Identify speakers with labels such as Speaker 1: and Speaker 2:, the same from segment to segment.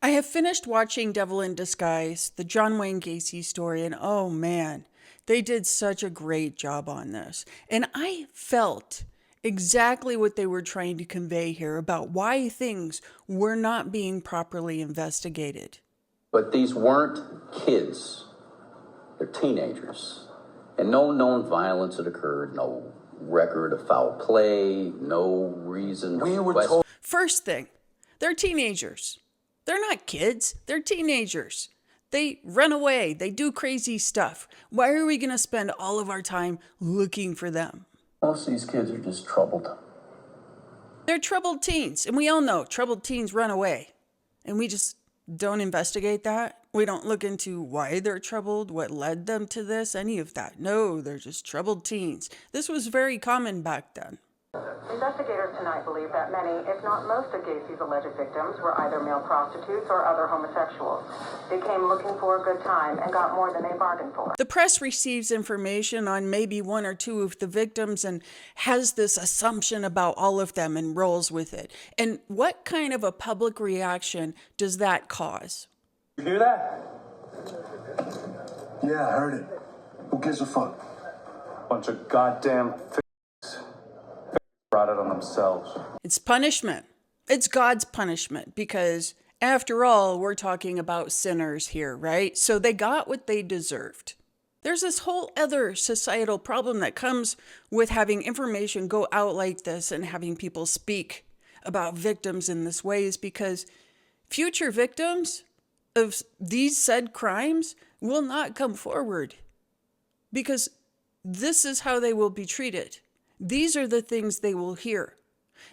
Speaker 1: I have finished watching Devil in Disguise, the John Wayne Gacy story, and oh man, they did such a great job on this. And I felt exactly what they were trying to convey here about why things were not being properly investigated.
Speaker 2: But these weren't kids. They're teenagers. And no known violence had occurred, no record of foul play, no reason.
Speaker 3: We were told.
Speaker 1: First thing, they're teenagers. They're not kids, they're teenagers. They run away, they do crazy stuff. Why are we going to spend all of our time looking for them?
Speaker 2: Most of these kids are just troubled.
Speaker 1: They're troubled teens, and we all know troubled teens run away. And we just don't investigate that. We don't look into why they're troubled, what led them to this, any of that. No, they're just troubled teens. This was very common back then.
Speaker 4: Investigators tonight believe that many, if not most, of Gacy's alleged victims were either male prostitutes or other homosexuals. They came looking for a good time and got more than they bargained for.
Speaker 1: The press receives information on maybe one or two of the victims and has this assumption about all of them and rolls with it. And what kind of a public reaction does that cause?
Speaker 3: You hear that?
Speaker 5: Yeah, I heard it. Who gives a fuck?
Speaker 3: Bunch of goddamn brought it on themselves.
Speaker 1: It's punishment. It's God's punishment because, after all, we're talking about sinners here, right? So they got what they deserved. There's this whole other societal problem that comes with having information go out like this and having people speak about victims in this way is because future victims of these said crimes will not come forward because this is how they will be treated. These are the things they will hear.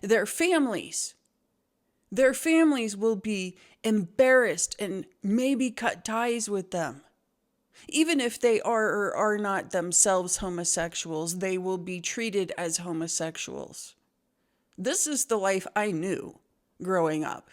Speaker 1: Their families will be embarrassed and maybe cut ties with them. Even if they are or are not themselves homosexuals, they will be treated as homosexuals. This is the life I knew growing up.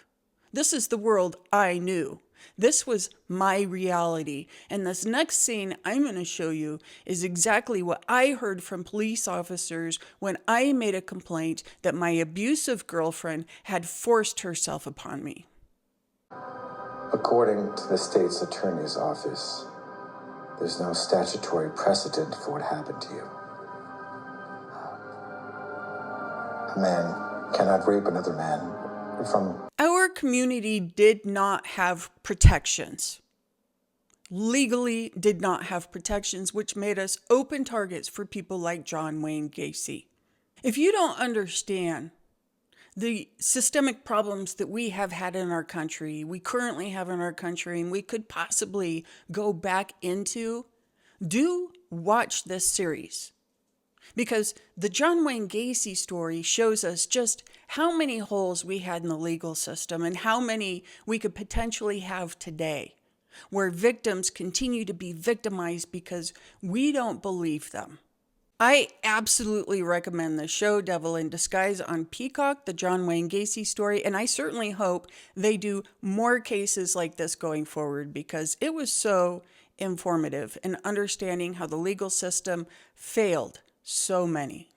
Speaker 1: This is the world I knew. This was my reality. And this next scene I'm going to show you is exactly what I heard from police officers when I made a complaint that my abusive girlfriend had forced herself upon me.
Speaker 5: According to the state's attorney's office, there's no statutory precedent for what happened to you. A man cannot rape another man from...
Speaker 1: Our community did not have protections. Legally did not have protections, which made us open targets for people like John Wayne Gacy. If you don't understand the systemic problems that we have had in our country, we currently have in our country, and we could possibly go back into, do watch this series. Because the John Wayne Gacy story shows us just how many holes we had in the legal system and how many we could potentially have today, where victims continue to be victimized because we don't believe them. I absolutely recommend the show Devil in Disguise on Peacock, the John Wayne Gacy story, and I certainly hope they do more cases like this going forward because it was so informative in understanding how the legal system failed so many.